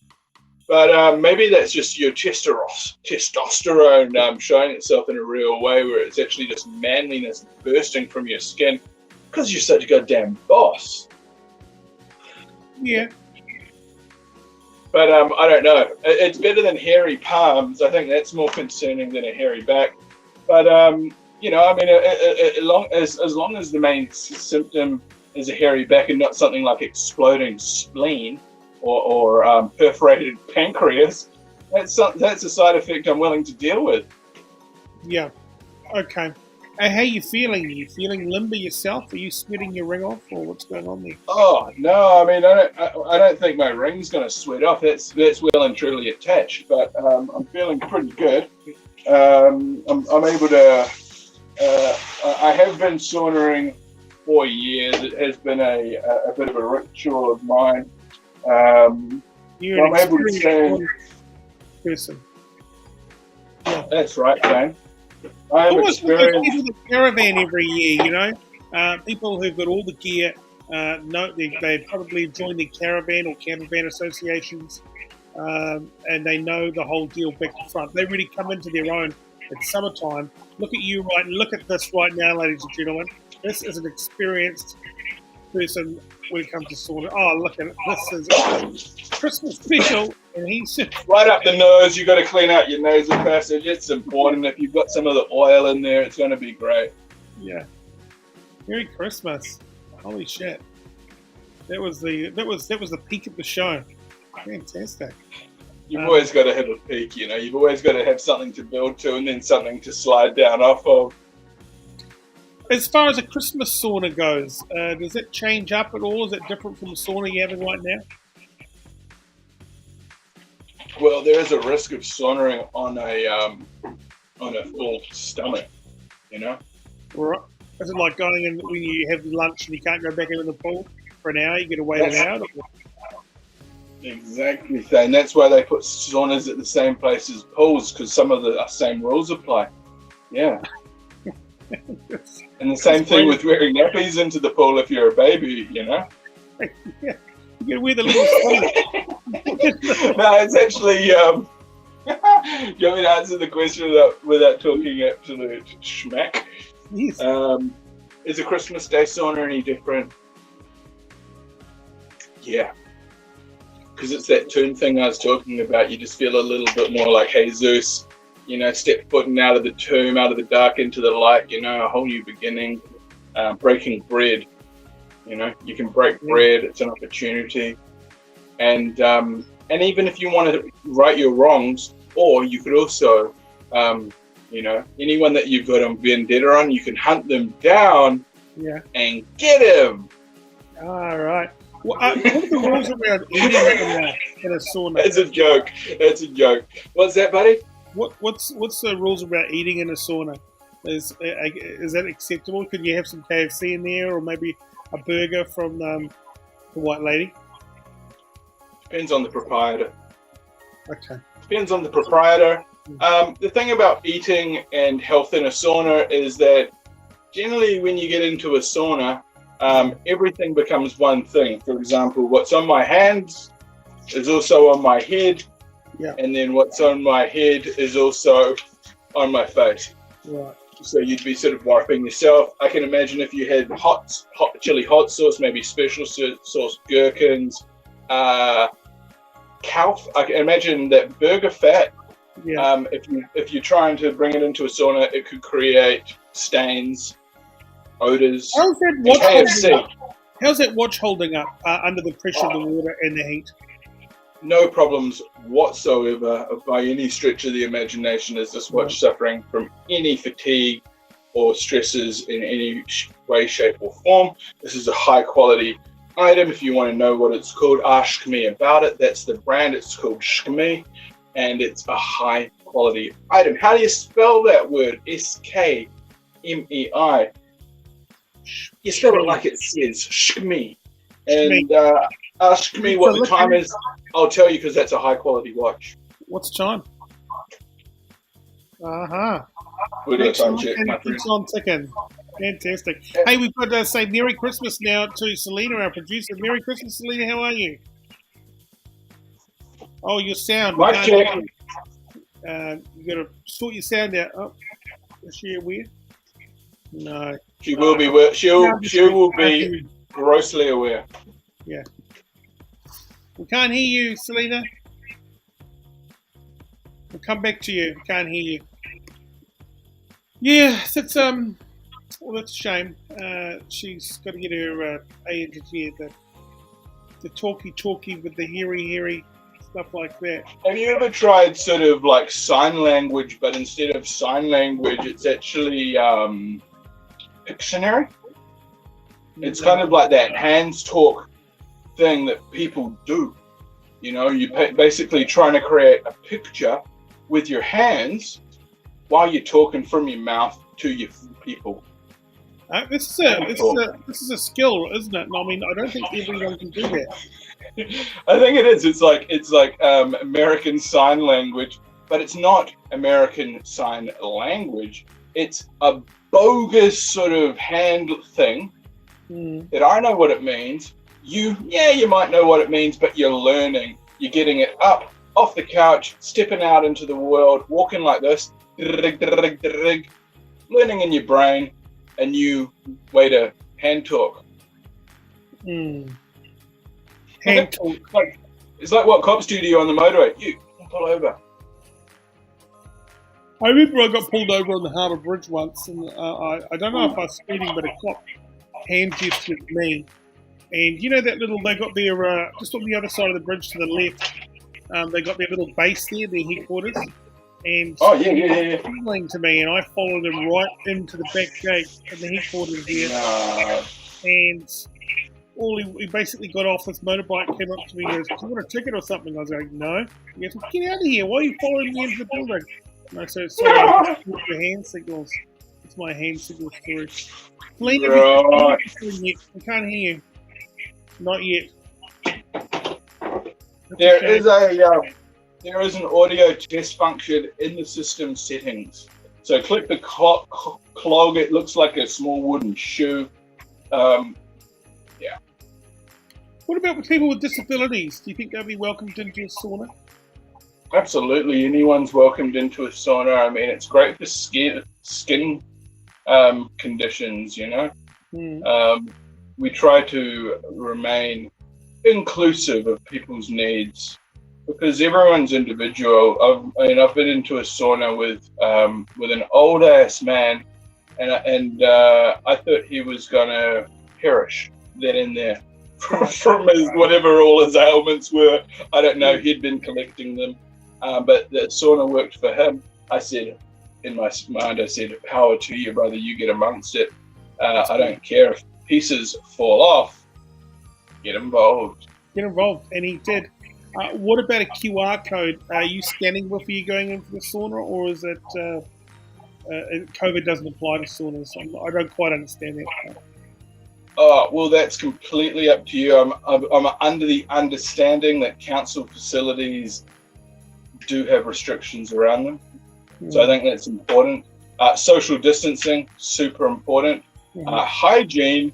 But maybe that's just your testosterone showing itself in a real way, where it's actually just manliness bursting from your skin because you're such a goddamn boss. Yeah. But I don't know. It's better than hairy palms. I think that's more concerning than a hairy back. But as long as the main symptom is a hairy back and not something like exploding spleen or perforated pancreas, that's a side effect I'm willing to deal with. Yeah. Okay. And how are you feeling? Are you feeling limber yourself? Are you sweating your ring off, or what's going on there? Oh no! I mean, I don't think my ring's going to sweat off. That's well and truly attached. But I'm feeling pretty good. I'm able to. I have been saunaing for years. It has been a bit of a ritual of mine. You're an able to say, person. Yeah. That's right, Thane. I am experienced. People that caravan every year, people who've got all the gear. They probably joined the caravan or caravan associations, and they know the whole deal back to front. They really come into their own. It's summertime. Look at you look at this right now, ladies and gentlemen. This is an experienced person when it comes to sauna. Oh, look at it. This is Christmas special, and he's right up the nose. You got to clean out your nasal passage. It's important. If you've got some of the oil in there, it's going to be great. Yeah. Merry Christmas! Holy shit! That was the peak of the show. Fantastic. You've always got to have a peak, you know. You've always got to have something to build to, and then something to slide down off of. As far as a Christmas sauna goes, does it change up at all? Is it different from the sauna you're having right now? Well, there is a risk of saunaing on a full stomach, you know. Right. Is it like going in when you have lunch and you can't go back into the pool for an hour? You get to wait an hour. Exactly, Thane. That's why they put saunas at the same place as pools, because some of the same rules apply. Yeah. And the same thing with wearing nappies into the pool if you're a baby, you know? Yeah. You get to wear the little No, it's actually, you want me to answer the question without talking absolute schmack? Yes. Is a Christmas Day sauna any different? Yeah. Because it's that turn thing I was talking about. You just feel a little bit more like Jesus, you know, step footing out of the tomb, out of the dark into the light, you know, a whole new beginning, breaking bread. You know, you can break bread. It's an opportunity. And even if you want to right your wrongs, or you could also, you know, anyone that you've got on vendetta on, you can hunt them down and get him. All right. What are the rules around eating in a sauna? That's a joke. That's a joke. What's that, buddy? What's the rules about eating in a sauna? Is that acceptable? Could you have some KFC in there, or maybe a burger from the White Lady? Depends on the proprietor. Okay. Depends on the proprietor. The thing about eating and health in a sauna is that generally when you get into a sauna, everything becomes one thing. For example, what's on my hands is also on my head, and then what's on my head is also on my face. Right. So you'd be sort of wiping yourself. I can imagine if you had hot chili hot sauce, maybe special sauce gherkins, calf. I can imagine that burger fat. Yeah. If you're trying to bring it into a sauna, it could create stains, odors. How's that watch holding up under the pressure of the water and the heat? No problems whatsoever by any stretch of the imagination. Is this watch suffering from any fatigue or stresses in any way, shape or form? This is a high quality item. If you want to know what it's called, ask me about it. That's the brand. It's called Xmas, and it's a high quality item. How do you spell that word? Skmei. You spell it like it says, Xmas. And ask me what the time is. I'll tell you, because that's a high quality watch. What's the time? We'll do a time check, my friend. Keeps on ticking. Fantastic. Hey, we've got to say Merry Christmas now to Selena, our producer. Merry Christmas, Selena. How are you? Oh, your sound. Mic check. You got to sort your sound out. Oh, is she aware? No. She will be. She will be grossly aware. Yeah. We can't hear you, Selena. We'll come back to you. We can't hear you. Yeah, that's well, that's a shame. She's got to get her A into G, the talky with the hairy stuff like that. Have you ever tried sort of like sign language, but instead of sign language, it's actually Pictionary? It's kind of like that hands talk thing that people do. You know, you basically trying to create a picture with your hands while you're talking from your mouth to your people. This is a skill, isn't it? I mean, I don't think everyone can do that. I think it is. It's like American Sign Language, but it's not American Sign Language. It's a bogus sort of hand thing that I know what it means. You might know what it means, but you're learning. You're getting it up off the couch, stepping out into the world, walking like this, learning in your brain a new way to hand talk. Hand talk. It's like what cops do to you on the motorway. You pull over. I remember I got pulled over on the Harbour Bridge once, and I don't know if I was speeding, but a cop hand gestured at me. And you know that little, they got their, just on the other side of the bridge to the left, they got their little base there, their headquarters. And he was signaling to me, and I followed him right into the back gate of the headquarters there. And he basically got off this motorbike, came up to me and goes, "Do you want a ticket or something?" I was like, "No." He goes, "Well, get out of here. Why are you following me into the building?" And I said, "Sorry, the hand signals. It's my hand signals story." Thane, I can't hear you. Not yet. There is an audio test function in the system settings. So click the clog. It looks like a small wooden shoe. What about with people with disabilities? Do you think they'll be welcomed into a sauna? Absolutely, anyone's welcomed into a sauna. I mean, it's great for skin conditions. You know, we try to remain inclusive of people's needs because everyone's individual. I've been into a sauna with an old ass man, and I thought he was gonna perish then and there. From whatever all his ailments were. I don't know, he'd been collecting them, but the sauna worked for him. I said, in my mind, power to you, brother, you get amongst it. I don't care if pieces fall off, get involved. Get involved, and he did. What about a QR code? Are you scanning before you going into the sauna, or is it COVID doesn't apply to saunas? I don't quite understand that. Oh, well, that's completely up to you. I'm under the understanding that council facilities do have restrictions around them. So I think that's important. Social distancing, super important. Hygiene,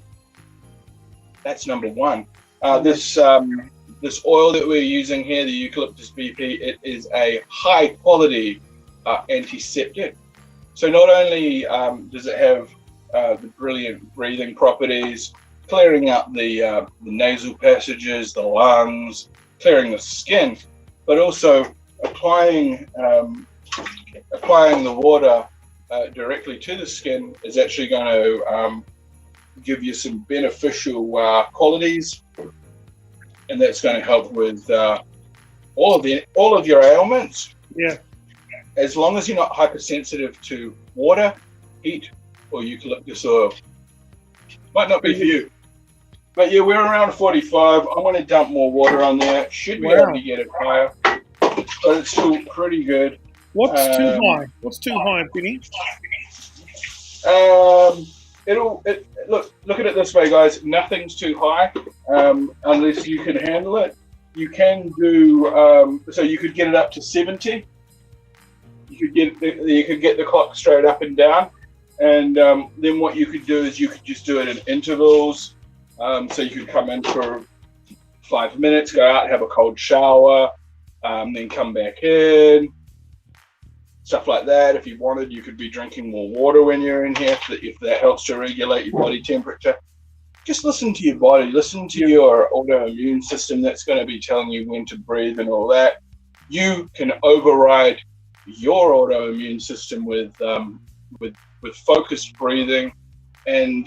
that's number one. This oil that we're using here, the eucalyptus BP, it is a high quality antiseptic. So not only does it have the brilliant breathing properties, clearing out the nasal passages, the lungs, clearing the skin, but also applying the water directly to the skin is actually going to give you some beneficial qualities, and that's going to help with all of your ailments. Yeah. As long as you're not hypersensitive to water, heat, or eucalyptus oil. Might not be for you. But yeah, we're around 45. I'm going to dump more water on there. Should be able to get it higher. But it's still pretty good. What's too high? What's too high, Benny? Look at it this way, guys. Nothing's too high unless you can handle it. You can do, so you could get it up to 70. You could get the clock straight up and down. And then what you could do is you could just do it in intervals. So you could come in for 5 minutes, go out, have a cold shower, then come back in. Stuff like that. If you wanted, you could be drinking more water when you're in here if that helps to regulate your body temperature. Just listen to your body. Listen to your autoimmune system. That's going to be telling you when to breathe and all that. You can override your autoimmune system with focused breathing, and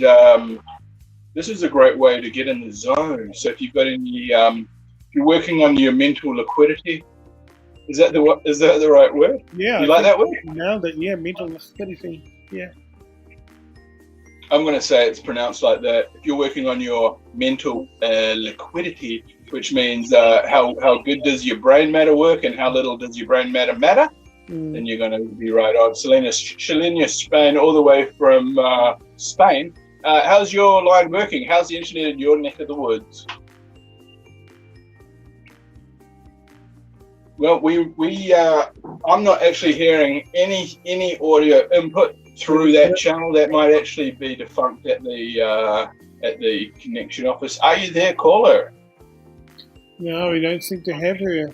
this is a great way to get in the zone. So if you've got any, if you're working on your mental liquidity, is that the right word? Yeah. You like that word? No, mental liquidity. Yeah. I'm going to say it's pronounced like that. If you're working on your mental liquidity, which means how good does your brain matter work and how little does your brain matter, then you're going to be right on. Selena Spain, all the way from Spain. How's your line working? How's the internet in your neck of the woods? Well, I'm not actually hearing any audio input through that channel. That might actually be defunct at the connection office. Are you there, caller? No, we don't seem to have her.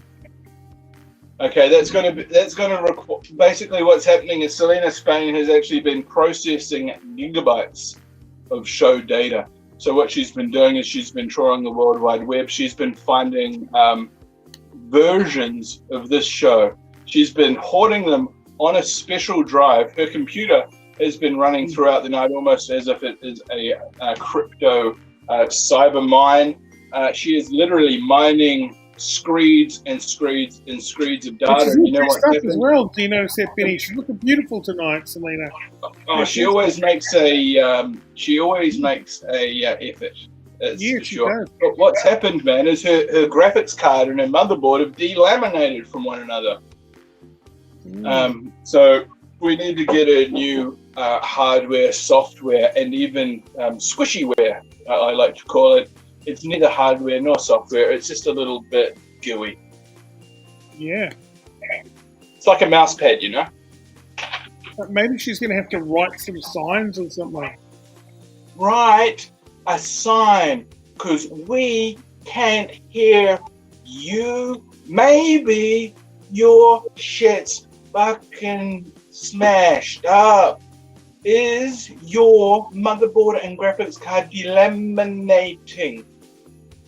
Okay, that's going to record. Basically, what's happening is Selena Spain has actually been processing gigabytes of show data. So what she's been doing is she's been trawling the World Wide Web. She's been finding versions of this show. She's been hoarding them on a special drive. Her computer has been running throughout the night, almost as if it is a crypto cyber mine. She is literally mining screeds and screeds and screeds of data. She's You know what dressed up as happened? well. Do you notice that, Benny? She's looking beautiful tonight, Selena. Oh, she always makes a effort. That's Yeah, for she sure. does. But what's happened, man, is her graphics card and her motherboard have delaminated from one another. So we need to get a new hardware, software, and even squishyware, I like to call it. It's neither hardware nor software. It's just a little bit gooey. Yeah. It's like a mouse pad, you know? But maybe she's going to have to write some signs or something. Write a sign, because we can't hear you. Maybe your shit's fucking smashed up. Is your motherboard and graphics card delaminating?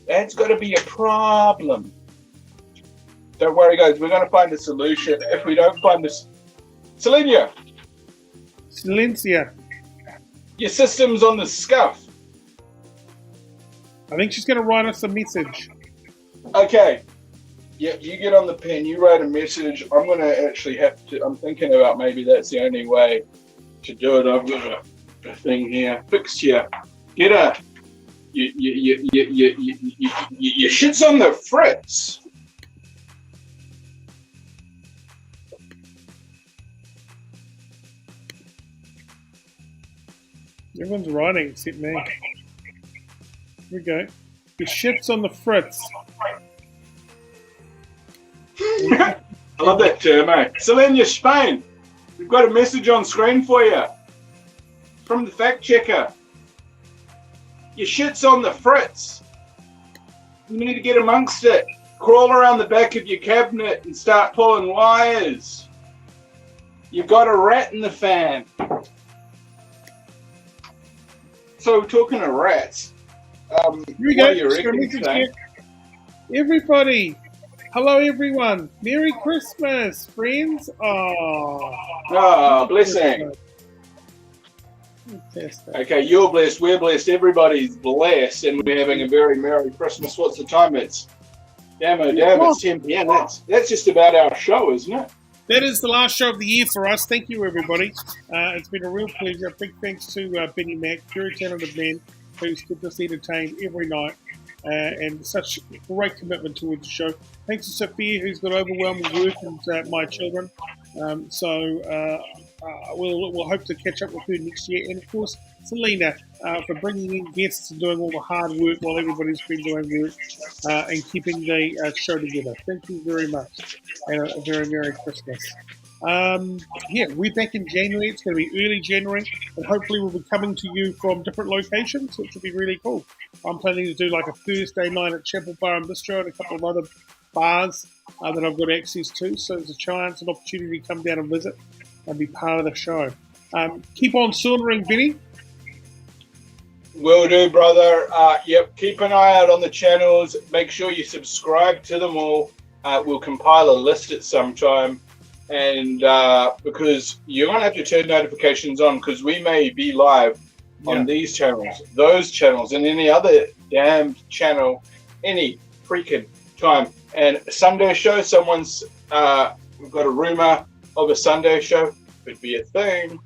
That's got to be a problem. Don't worry, guys. We're going to find a solution. If we don't find this... Selenia, Silencia. your system's on the scuff. I think she's going to write us a message. Okay. Yeah, you get on the pen. You write a message. I'm going to actually have to... I'm thinking about maybe that's the only way to do it. I've got a thing here. Fix here. Get a... Your shit's on the fritz. Everyone's writing except me. Here we go. Your shit's on the fritz. I love that term, eh? Selenia, Spain, we've got a message on screen for you from the fact checker. Your shit's on the fritz. You need to get amongst it. Crawl around the back of your cabinet and start pulling wires. You've got a rat in the fan. So, talking of rats, Here we what go. do you reckon, Thane? Everybody. Hello, everyone. Merry Christmas, friends. Oh, blessing. Fantastic. Okay, you're blessed, we're blessed, everybody's blessed, and we're having a very Merry Christmas. What's the time? It's it's 10 p.m. That's just about our show, isn't it? That is the last show of the year for us. Thank you, everybody. It's been a real pleasure. Big thanks to Benny Mack, very talented man who's kept us entertained every night, and such great commitment towards the show. Thanks to Sophia, who's got overwhelming work, and my children. We'll hope to catch up with her next year. And, of course, Selena for bringing in guests and doing all the hard work while everybody's been doing work and keeping the show together. Thank you very much. And a very Merry Christmas. We're back in January. It's going to be early January. And hopefully we'll be coming to you from different locations, which will be really cool. I'm planning to do like a Thursday night at Chapel Bar and Bistro and a couple of other bars that I've got access to. So there's a chance, an opportunity to come down and visit and be part of the show. Keep on sauntering, Benny. Will do, brother. Yep, keep an eye out on the channels. Make sure you subscribe to them all. We'll compile a list at some time. And because you're going to have to turn notifications on, because we may be live on these channels, those channels, and any other damn channel, any freaking time. And Sunday show, we've got a rumor of a Sunday show. Could be a thing.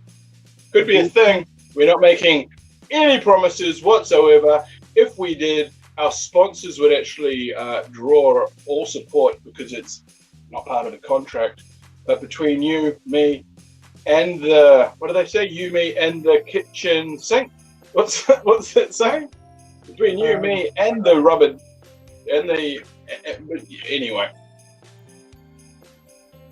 Could be a thing. We're not making any promises whatsoever. If we did, our sponsors would actually draw all support, because it's not part of the contract. But between you, me, and the, what do they say? You, me, and the kitchen sink. What's that saying? Between you, me, and the rubber, and the, anyway.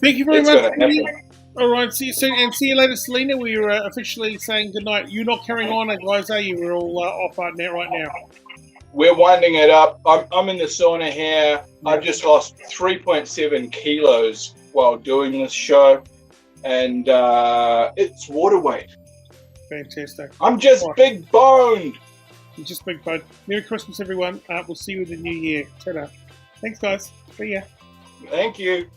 Thank you very It's much. gonna happen. All right, see you soon, and see you later, Selena. We're officially saying goodnight. You're not carrying on, guys, are you? We're all off right now. We're winding it up. I'm in the sauna here. I've just lost 3.7 kilos while doing this show, and it's water weight. Fantastic. I'm just big boned. You're just big fun. Merry Christmas, everyone. We'll see you in the new year. Ta-da. Thanks, guys. See ya. Thank you.